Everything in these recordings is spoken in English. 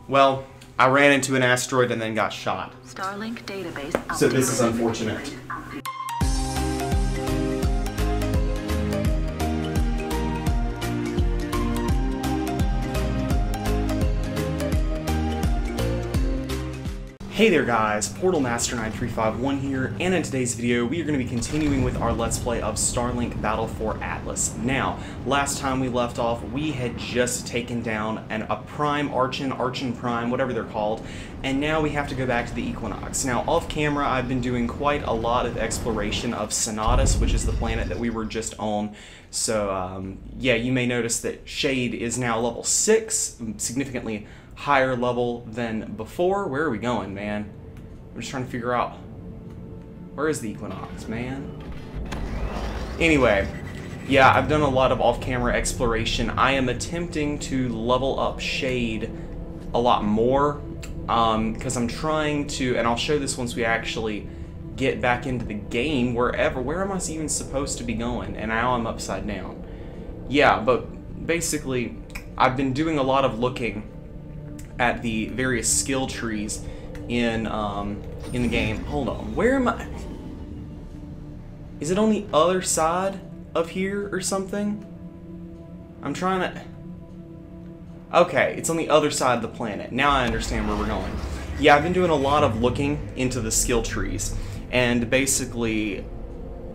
Well, I ran into an asteroid and then got shot. Starlink database. So this is unfortunate. Hey there guys, Portal Master 9351 here, and in today's video we are going to be continuing with our Let's Play of Starlink Battle for Atlas. Now, last time we left off, we had just taken down a Prime Archon Prime, whatever they're called, and now we have to go back to the Equinox. Now, off camera, I've been doing quite a lot of exploration of Sonatus, which is the planet that we were just on. So, yeah, you may notice that Shade is now level 6, significantly higher level than before. Where are we going, man? I'm just trying to figure out, where is the Equinox, man? Anyway, yeah, I've done a lot of off-camera exploration. I am attempting to level up Shade a lot more, because I'm trying to, and I'll show this once we actually get back into the game, where am I even supposed to be going? And now I'm upside down. Yeah, but basically, I've been doing a lot of looking at the various skill trees in the game. Hold on, where am I? Is it on the other side of here or something? I'm trying to... Okay, it's on the other side of the planet. Now I understand where we're going. Yeah, I've been doing a lot of looking into the skill trees, and basically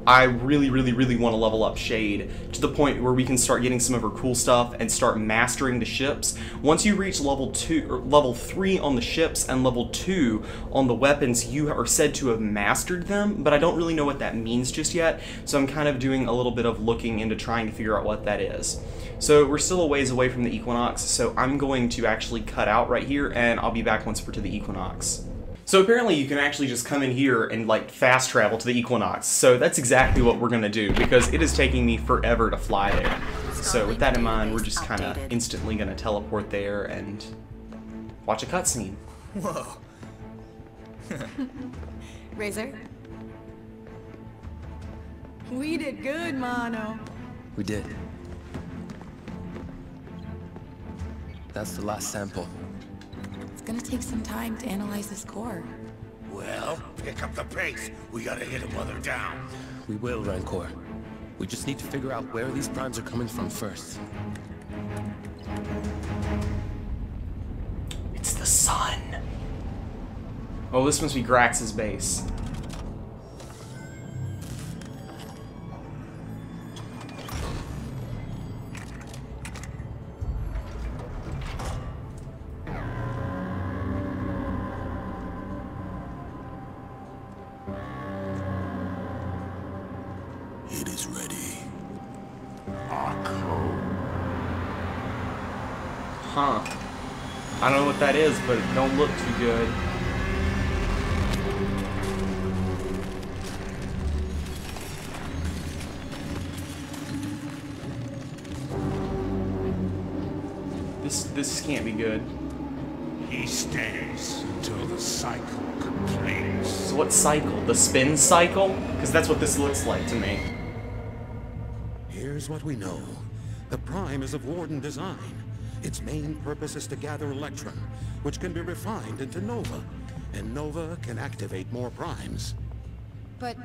I really want to level up Shade to the point where we can start getting some of her cool stuff and start mastering the ships. Once you reach level 3 on the ships and level 2 on the weapons, you are said to have mastered them, but I don't really know what that means just yet, so I'm kind of doing a little bit of looking into trying to figure out what that is. So we're still a ways away from the Equinox, so I'm going to actually cut out right here, and I'll be back once we're to the Equinox. So apparently you can actually just come in here and like fast travel to the Equinox. So that's exactly what we're gonna do, because it is taking me forever to fly there. So with that in mind, we're just kind of instantly gonna teleport there and watch a cutscene. Whoa. Razor? We did good, Mono. We did. That's the last sample. It's gonna take some time to analyze this core. Well, pick up the pace. We gotta hit them while they're down. We will, Rancor. We just need to figure out where these primes are coming from first. It's the sun. Oh, this must be Grax's base. It is ready. Huh. I don't know what that is, but it don't look too good. This can't be good. He stays until the cycle completes. So what cycle? The spin cycle? Because that's what this looks like to me. Here's what we know. The Prime is of Warden design. Its main purpose is to gather Electrum, which can be refined into Nova. And Nova can activate more Primes. But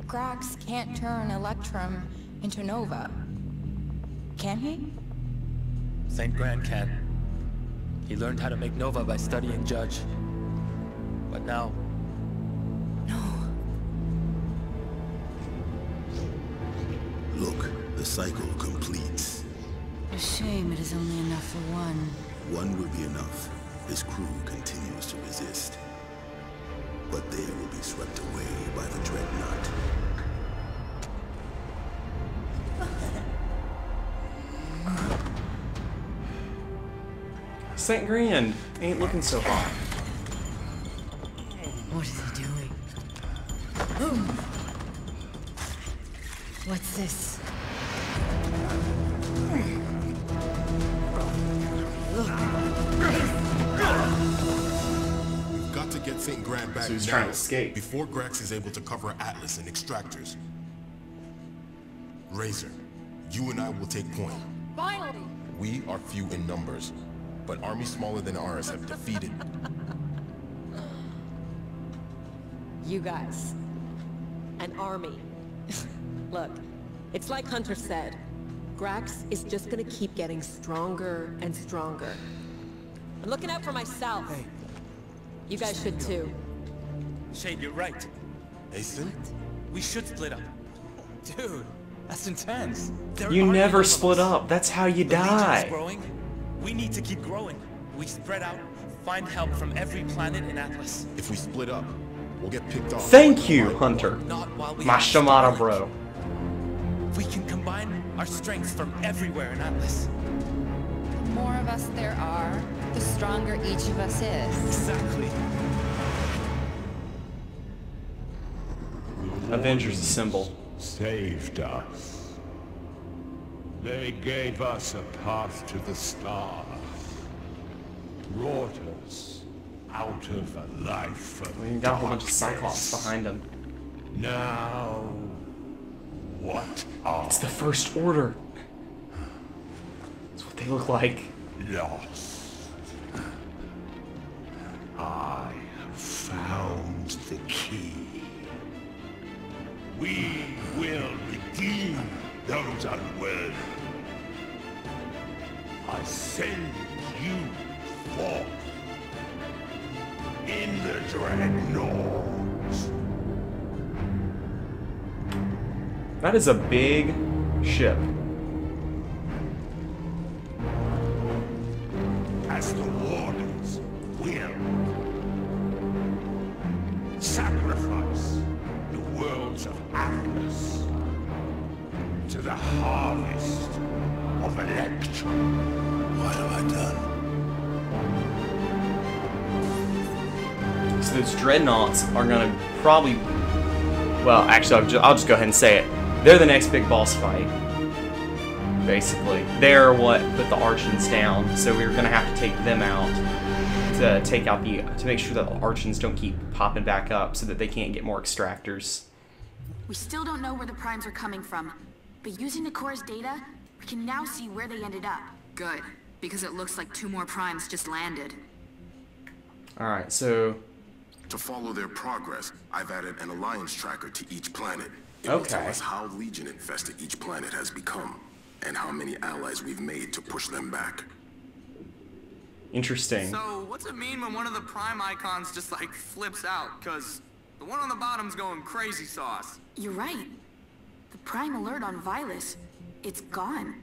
Grax can't turn Electrum into Nova. Can he? St. Grand can. He learned how to make Nova by studying Judge. But now... No. Look, the cycle completes. A shame it is only enough for one. One will be enough. His crew continues to resist. But they will be swept away by the Dreadnought. St. Grand ain't looking so hot. What is he doing? What's this? We've got to get St. Grand back So he's now, trying to escape. before Grax is able to cover Atlas and extractors. Razor, you and I will take point. Finally! We are few in numbers. but armies smaller than ours have defeated. You guys. An army. Look, it's like Hunter said. Grax is just gonna keep getting stronger and stronger. I'm looking out for myself. Hey. You guys should too. Shade, you're right. Asen? We should split up. Dude, that's intense. There You are never enough of split us. up. That's how you The Legion's die. growing. We need to keep growing. We spread out, find help from every planet in Atlas. If we split up, we'll get picked off. Thank you, Hunter. Not while we My have Shamata Starlink. bro. We can combine our strengths from everywhere in Atlas. The more of us there are, the stronger each of us is. Exactly. Avengers Assemble. Saved us. They gave us a path to the stars. Brought us out of a life of We got a whole bunch of darkness. Cyclops behind him. Now, what are It's the First Order. That's what they look like. lost? I have found the key. We will redeem those unworthy. I send you forth in the dreadnought. That is a big ship. As the wardens will sacrifice the worlds of Atlas to the harvest of Electrum. What have I done? So those dreadnoughts are gonna probably, well, actually, I'll just go ahead and say it. They're the next big boss fight. Basically, they're what put the Archons down. So we're gonna have to take them out to take out to make sure that the Archons don't keep popping back up, so that they can't get more extractors. We still don't know where the primes are coming from, but using the core's data, we can now see where they ended up. Good, because it looks like 2 more primes just landed. All right, so To follow their progress, I've added an alliance tracker to each planet. It will tell Okay. us how Legion infested each planet has become, and how many allies we've made to push them back. interesting. So, what's it mean when one of the prime icons just like flips out? Cause the one on the bottom's going crazy sauce. You're right. The prime alert on Vylus, it's gone.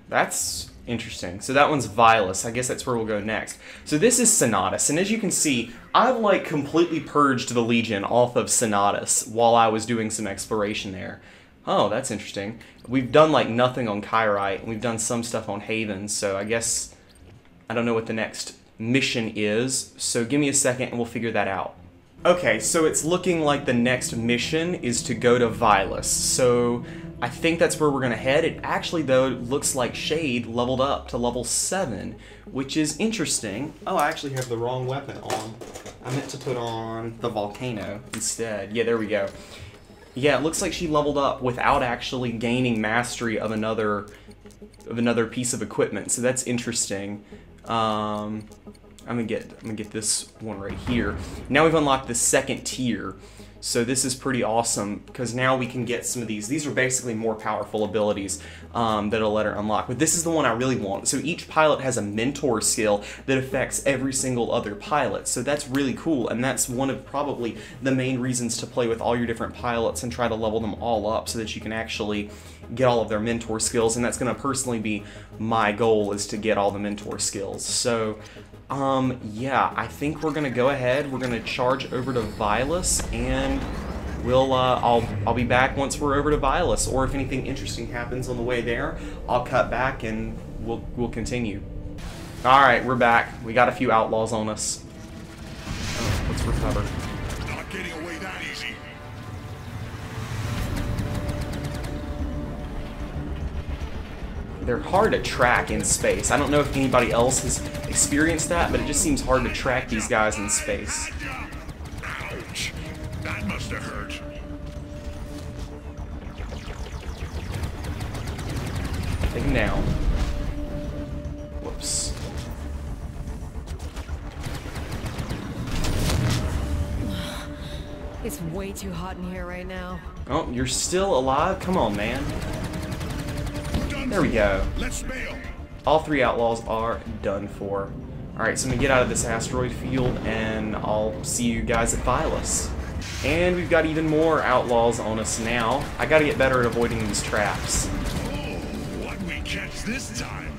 That's interesting. So that one's Vylus. I guess that's where we'll go next. So this is Sonatus, and as you can see, I've like completely purged the Legion off of Sonatus while I was doing some exploration there. Oh, that's interesting. We've done like nothing on Kyrite, and we've done some stuff on Haven, so I guess I don't know what the next mission is, so give me a second and we'll figure that out. Okay, so it's looking like the next mission is to go to Vylus, so I think that's where we're gonna head. It actually, though, looks like Shade leveled up to level 7, which is interesting. Oh, I actually have the wrong weapon on. I meant to put on the Volcano instead. Yeah, there we go. Yeah, it looks like she leveled up without actually gaining mastery of another piece of equipment, so that's interesting. I'm gonna get this one right here. Now we've unlocked the second tier, so this is pretty awesome because now we can get some of these. These are basically more powerful abilities that'll let her unlock. But this is the one I really want. So each pilot has a mentor skill that affects every single other pilot. So that's really cool, and that's one of probably the main reasons to play with all your different pilots and try to level them all up so that you can actually get all of their mentor skills. And that's going to personally be my goal, is to get all the mentor skills. So yeah, I think we're gonna go ahead. We're gonna charge over to Vylus, and we'll I'll be back once we're over to Vylus. Or if anything interesting happens on the way there, I'll cut back and we'll continue. All right, we're back. We got a few outlaws on us. Oh, let's recover. Not getting away that easy. They're hard to track in space. I don't know if anybody else has experienced that, but it just seems hard to track these guys in space. Ouch. That must have hurt. Take him down. Whoops. It's way too hot in here right now. Oh, you're still alive? Come on, man. There we go. Let's bail. All 3 outlaws are done for. Alright, so I'm gonna get out of this asteroid field, and I'll see you guys at Vylus. And we've got even more outlaws on us now. I gotta get better at avoiding these traps. Oh, what we catch this time?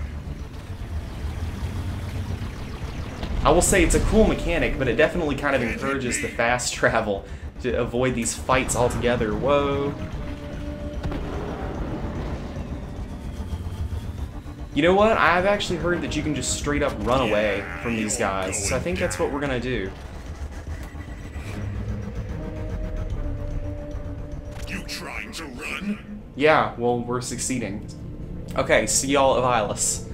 I will say it's a cool mechanic, but it definitely kind of encourages the fast travel to avoid these fights altogether. Whoa. You know what? I've actually heard that you can just straight up run away from these guys, so I think that's what we're gonna do. You trying to run? Yeah, well, we're succeeding. Okay, see y'all at Vylus.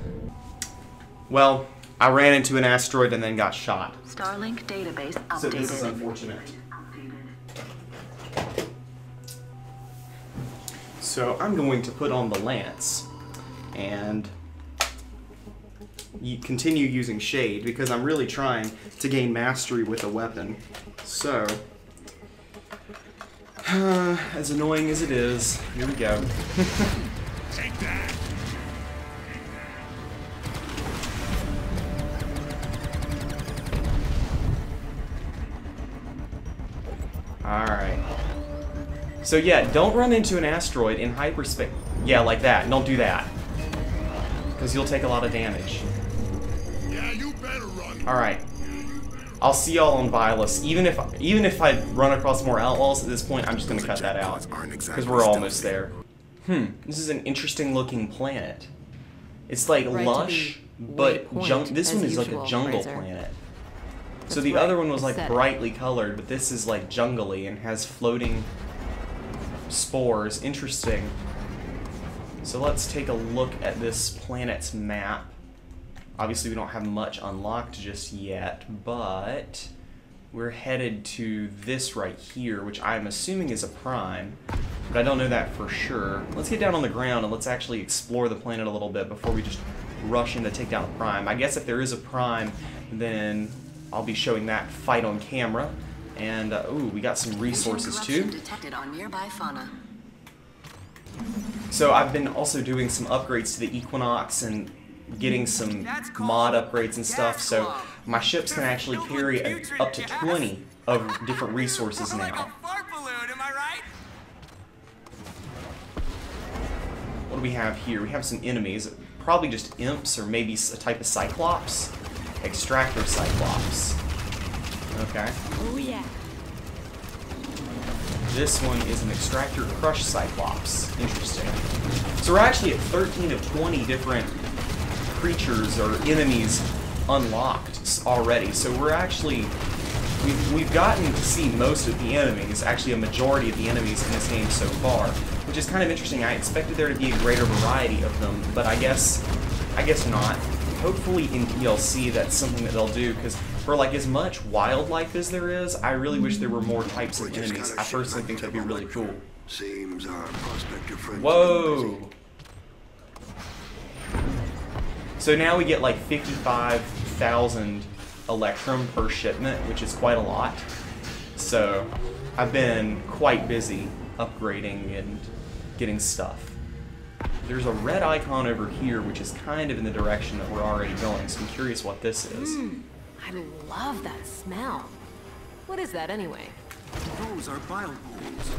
Well, I ran into an asteroid and then got shot. Starlink database updated. So this is unfortunate. So I'm going to put on the lance and continue using shade because I'm really trying to gain mastery with a weapon. So, as annoying as it is, here we go. Take that. Alright. So yeah, don't run into an asteroid in hyperspace. Yeah, like that. Don't do that. Because you'll take a lot of damage. Yeah, you better run. Alright. I'll see y'all on Vylus. Even if I run across more outlaws at this point, I'm just gonna cut that out. Because we're almost there. This is an interesting looking planet. It's like lush, but this one is like a jungle planet. So the other one was like brightly colored, but this is like jungly and has floating spores. Interesting. So let's take a look at this planet's map. Obviously we don't have much unlocked just yet, but we're headed to this right here, which I'm assuming is a prime, but I don't know that for sure. Let's get down on the ground and let's actually explore the planet a little bit before we just rush in to take down a prime. I guess if there is a prime, then I'll be showing that fight on camera. And, ooh, we got some resources too. Detected on nearby fauna. So I've been also doing some upgrades to the Equinox and getting some mod upgrades and stuff, so my ships can actually carry up to 20 of different resources now. What do we have here? We have some enemies, probably just imps or maybe a type of Cyclops. Extractor Cyclops. Okay. Oh yeah. This one is an Extractor Crush Cyclops. Interesting. So we're actually at 13 of 20 different creatures or enemies unlocked already. So we're actually we've gotten to see most of the enemies, actually a majority of the enemies in this game so far, which is kind of interesting. I expected there to be a greater variety of them, but I guess not. Hopefully in DLC that's something that they'll do, because for like as much wildlife as there is, I really wish there were more types of enemies. I personally think that'd be really cool. Seems our prospector friend. Whoa! So now we get like 55,000 Electrum per shipment, which is quite a lot. So I've been quite busy upgrading and getting stuff. There's a red icon over here, which is kind of in the direction that we're already going, so I'm curious what this is. I love that smell. What is that anyway? Those are bile pools.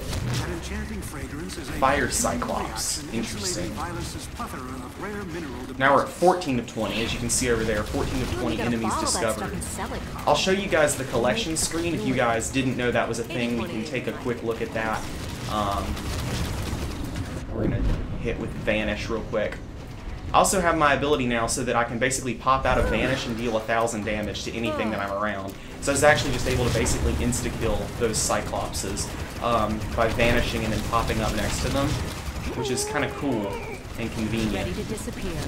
That enchanting fragrance is a Fire Cyclops. Interesting. Vylus's plethora of rare mineral deposits. Now we're at 14 of 20, as you can see over there, 14 of 20 enemies discovered. I'll show you guys the collection screen. If you guys didn't know that was a thing, we can take a quick look at that. We're gonna hit with Vanish real quick. I also have my ability now so that I can basically pop out of Vanish and deal 1,000 damage to anything that I'm around. So I was actually just able to basically insta-kill those Cyclopses by vanishing and then popping up next to them, which is kind of cool and convenient. Ready to disappear.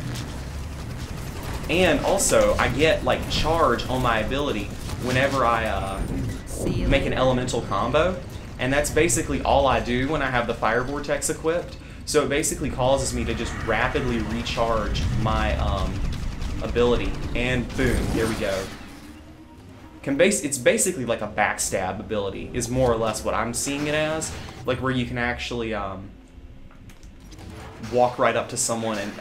And also, I get like charge on my ability whenever I make an elemental combo, and that's basically all I do when I have the Fire Vortex equipped. So it basically causes me to just rapidly recharge my ability, and boom, there we go. it's basically like a backstab ability, is more or less what I'm seeing it as. Like where you can actually walk right up to someone and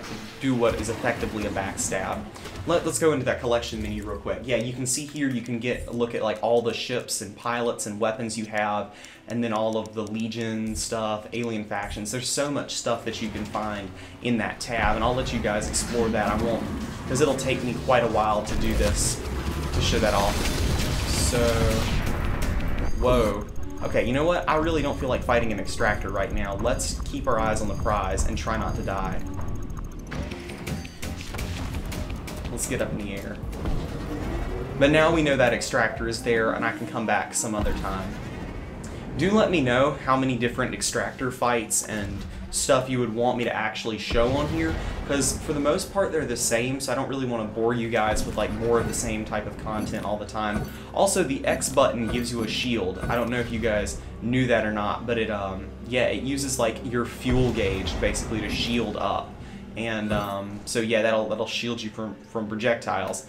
do what is effectively a backstab. Let's go into that collection menu real quick. Yeah, you can see here, you can get a look at like all the ships and pilots and weapons you have, and then all of the Legion stuff, alien factions. There's so much stuff that you can find in that tab, and I'll let you guys explore that. I won't, because it'll take me quite a while to do this, to show that off. So, whoa. Okay, you know what? I really don't feel like fighting an extractor right now. Let's keep our eyes on the prize and try not to die. Let's get up in the air. But now we know that extractor is there, and I can come back some other time. Do let me know how many different extractor fights and stuff you would want me to actually show on here, because for the most part they're the same, so I don't really want to bore you guys with like more of the same type of content all the time. Also, the X button gives you a shield. I don't know if you guys knew that or not, but it yeah, it uses like your fuel gauge basically to shield up. And so yeah, that'll shield you from projectiles.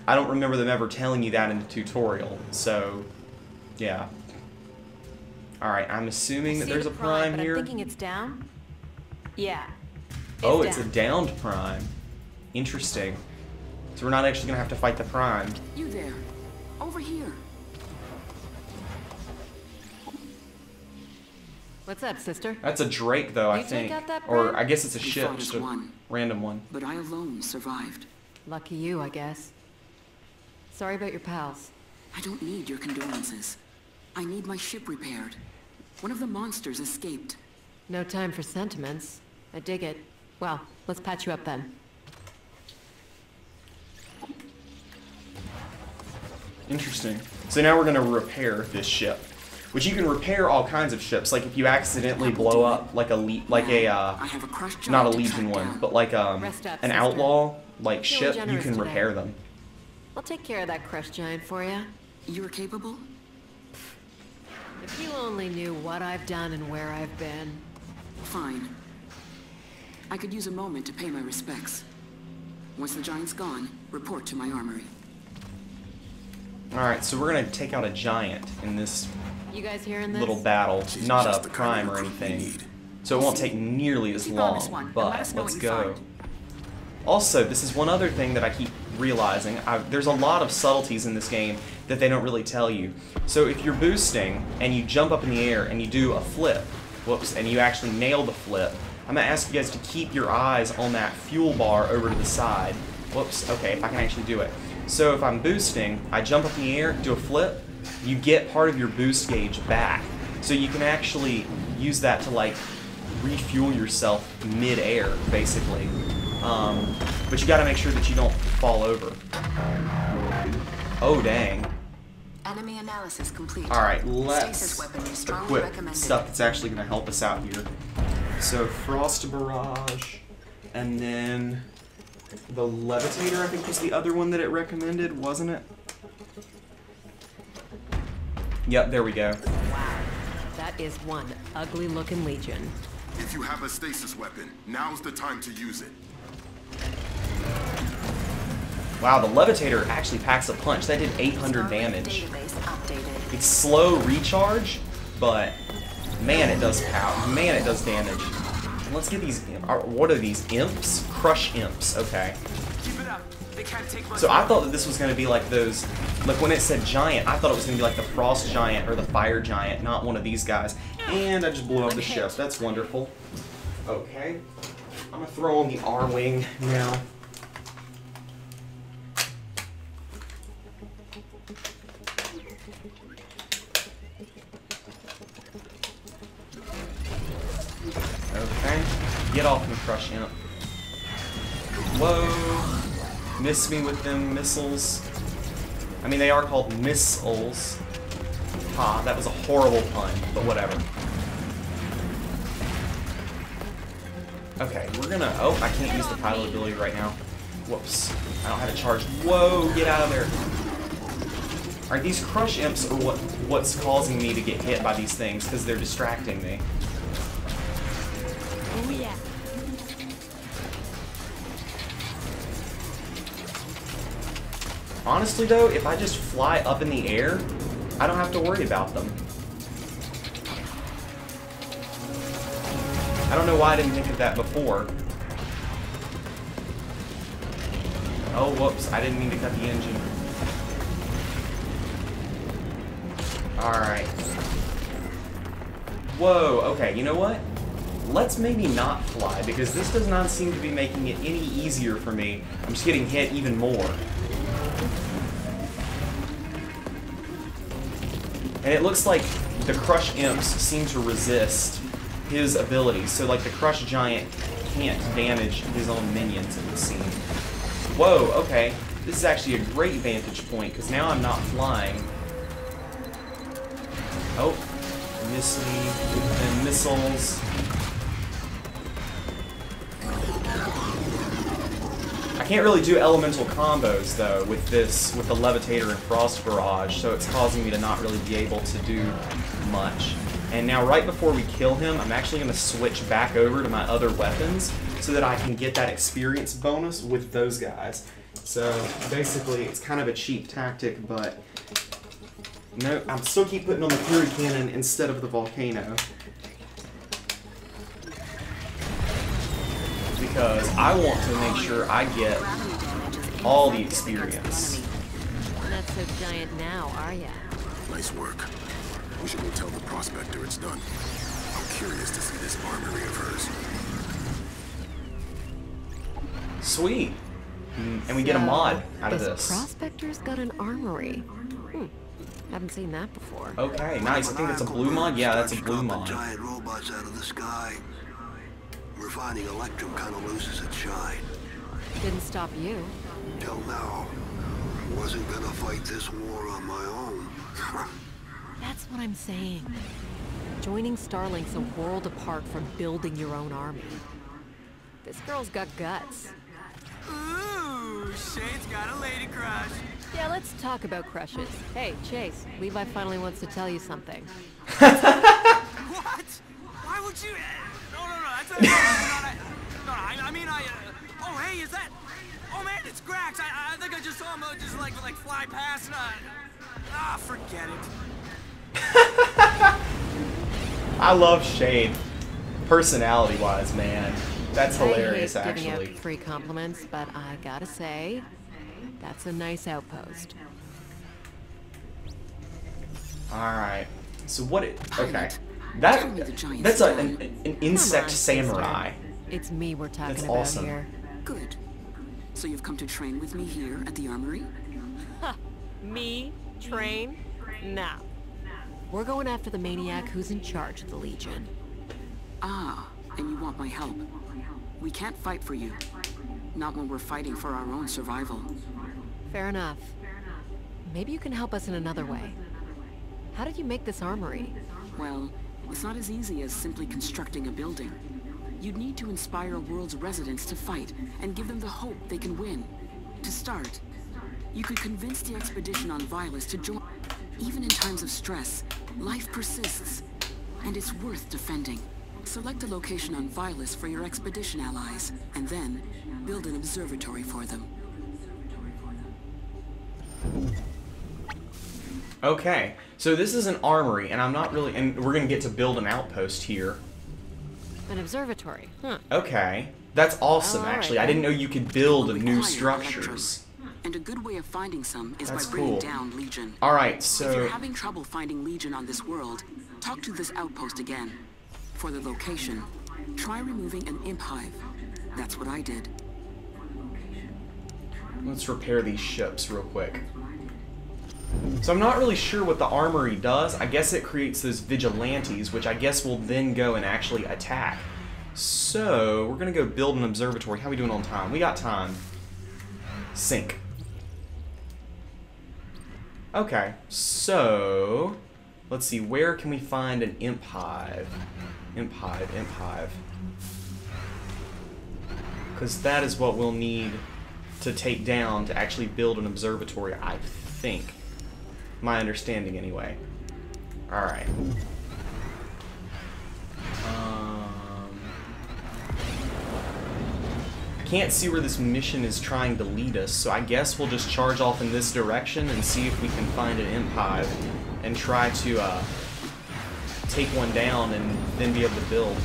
I don't remember them ever telling you that in the tutorial, so yeah. Alright, I'm assuming that there's a prime here. I'm thinking it's down. Yeah. Oh, it's a downed prime. Interesting. So we're not actually gonna have to fight the prime. You there. Over here. What's up, sister? That's a Drake, though, I think. Or I guess it's a ship, just a random one. But I alone survived. Lucky you, I guess. Sorry about your pals. I don't need your condolences. I need my ship repaired. One of the monsters escaped. No time for sentiments. I dig it. Well, let's patch you up then. Interesting. So now we're going to repair this ship. Which you can repair all kinds of ships. Like if you accidentally blow up like not a Legion one, but like an outlaw like ship, you can repair them. I'll take care of that crushed giant for you. You're capable? If you only knew what I've done and where I've been. Fine. I could use a moment to pay my respects. Once the giant's gone, report to my armory. Alright, so we're gonna take out a giant in this you guys hearing this? little battle. Not a prime or anything. So it won't take nearly as long, but let's go. Also, this is one other thing that I keep realizing. There's a lot of subtleties in this game that they don't really tell you. So if you're boosting and you jump up in the air and you do a flip, whoops, and you actually nail the flip, I'm going to ask you guys to keep your eyes on that fuel bar over to the side. Whoops, okay, if I can actually do it. So if I'm boosting, I jump up in the air, do a flip, you get part of your boost gauge back. So you can actually use that to like refuel yourself mid-air, basically. But you gotta make sure that you don't fall over. Oh, dang. Enemy analysis complete. Alright, let's equip stuff that's actually gonna help us out here. So, Frost Barrage, and then the Levitator, I think was the other one that it recommended, wasn't it? Yep, there we go. Wow, that is one ugly-looking Legion. If you have a stasis weapon, now's the time to use it. Wow, the Levitator actually packs a punch. That did 800 damage. It's slow recharge, but man, it does power. Man, it does damage. And let's get these. What are these imps? Crush imps. Okay. Keep it up. They can't take much. So I thought that this was going to be like those. Like when it said giant, I thought it was going to be like the frost giant or the fire giant, not one of these guys. And I just blew up the ship. That's wonderful. Okay. I'm gonna throw on the R-wing now. Okay. Get off me, Crush Imp. Whoa. Miss me with them missiles. I mean, they are called missiles. Ha, that was a horrible pun, but whatever. Okay, we're gonna... Oh, I can't use the pilot ability right now. Whoops. I don't have a charge. Whoa, get out of there. Alright, these Crush Imps are what's causing me to get hit by these things, because they're distracting me. Oh, yeah. Honestly, though, if I just fly up in the air, I don't have to worry about them. I don't know why I didn't think of that before. Oh, whoops. I didn't mean to cut the engine. Alright. Whoa, okay, you know what? Let's maybe not fly, because this does not seem to be making it any easier for me. I'm just getting hit even more. And it looks like the Crush Imps seem to resist his abilities. So, like, the Crush Giant can't damage his own minions, it would seem. Whoa, okay. This is actually a great vantage point, because now I'm not flying. Oh, miss me with the missiles. I can't really do elemental combos, though, with this, with the Levitator and Frost Barrage, so it's causing me to not really be able to do much. And now, right before we kill him, I'm actually going to switch back over to my other weapons so that I can get that experience bonus with those guys. So, basically, it's kind of a cheap tactic, but no, I'm still keep putting on the Fury Cannon instead of the Volcano. Because I want to make sure I get all the experience. Not so giant now, are ya? Nice work. We should go tell the prospector it's done. I'm curious to see this armory of hers. Sweet. And we get a mod out of this. Prospector's got an armory. Haven't seen that before. Okay, nice. I think that's a blue mod. Yeah, that's a blue mod. Giant robots out of the sky. Refining Electrum kind of loses its shine. Didn't stop you. Till now. Wasn't gonna fight this war on my own. That's what I'm saying. Joining Starlink's a world apart from building your own army. This girl's got guts. Ooh, Shade's got a lady crush. Yeah, let's talk about crushes. Hey, Chase, Levi finally wants to tell you something. What? Why would you? No, that's I mean, oh, hey, is that? Oh man, it's Grax. I think I just saw him just like fly past. Forget it. I love Shade, personality-wise, man. That's hilarious, I hate actually. giving out free compliments, but I gotta say, that's a nice outpost. Alright, so what okay. That's an insect samurai. It's me we're talking That's about awesome. here. Good. So you've come to train with me here at the armory? Ha! Me? Train? Nah. We're going after the maniac who's in charge of the Legion. Ah, and you want my help. We can't fight for you. Not when we're fighting for our own survival. Fair enough. Maybe you can help us in another way. How did you make this armory? Well, it's not as easy as simply constructing a building. You'd need to inspire a world's residents to fight and give them the hope they can win. To start, you could convince the expedition on Vylus to join. Even in times of stress, life persists, and it's worth defending. Select a location on Vylus for your expedition allies, and then build an observatory for them. Okay, so this is an armory, and I'm not really, and we're gonna get to build an outpost here. An observatory, huh? Okay, that's awesome, actually. I didn't know you could build new structures. Electrum. And a good way of finding some is That's by bringing cool. down Legion. Alright, so... If you're having trouble finding Legion on this world, talk to this outpost again. For the location, try removing an imp hive. That's what I did. Let's repair these ships real quick. So I'm not really sure what the armory does. I guess it creates those vigilantes, which I guess will then go and actually attack. So, we're gonna go build an observatory. How are we doing on time? We got time. Sync. Okay, so... let's see, where can we find an imp hive? Imp hive. Because that is what we'll need to take down to actually build an observatory, I think. My understanding, anyway. Alright. Can't see where this mission is trying to lead us, so I guess we'll just charge off in this direction and see if we can find an imp hive and try to take one down and then be able to build.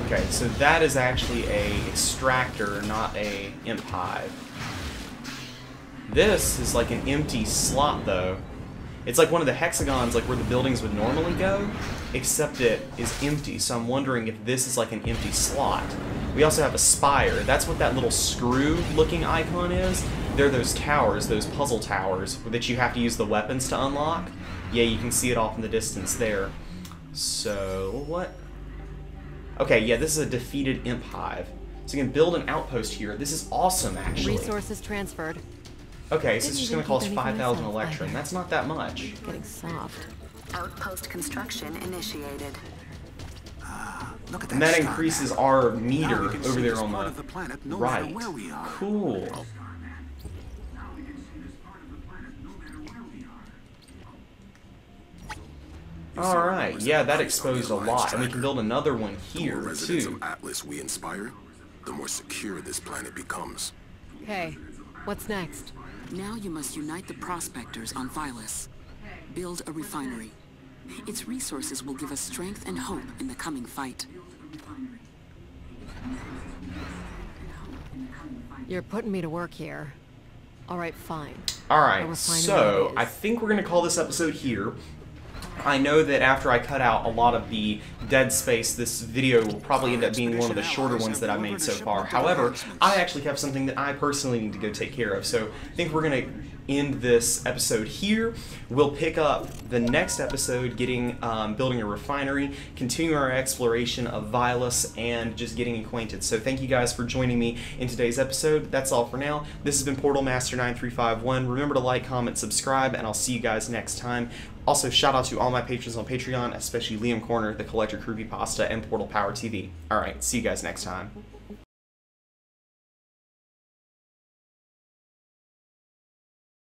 Okay, so that is actually a extractor, not a imp hive. This is like an empty slot, though. It's like one of the hexagons, like where the buildings would normally go, except it is empty, so I'm wondering if this is like an empty slot. We also have a spire. That's what that little screw-looking icon is. They're those towers, those puzzle towers, that you have to use the weapons to unlock. Yeah, you can see it off in the distance there. So, what? Okay, yeah, this is a defeated imp hive. So you can build an outpost here. This is awesome, actually. Resources transferred. Okay, so it's just going to cost 5,000 electrum. That's not that much. Getting soft. Outpost construction initiated. Look at And that increases our meter over there on the planet, no right. matter where we are. Cool. Alright, yeah, that exposed a lot. And we can build another one here, The more residents too. of Atlas we inspire, the more secure this planet becomes. Okay, what's next? Now you must unite the prospectors on Vylus. Build a refinery. Its resources will give us strength and hope in the coming fight. You're putting me to work here. Alright, fine. Alright, so I think we're going to call this episode here. I know that after I cut out a lot of the dead space, this video will probably end up being one of the shorter ones that I've made so far. However, I actually have something that I personally need to go take care of, so I think we're going to end this episode here. We'll pick up the next episode getting building a refinery, continue our exploration of Vylus, and just getting acquainted. So thank you guys for joining me in today's episode. That's all for now. This has been Portal Master 9351. Remember to like, comment, subscribe, and I'll see you guys next time. Also, shout out to all my patrons on Patreon, especially Liam Corner, the Collector Creepypasta, and Portal Power TV. Alright, see you guys next time.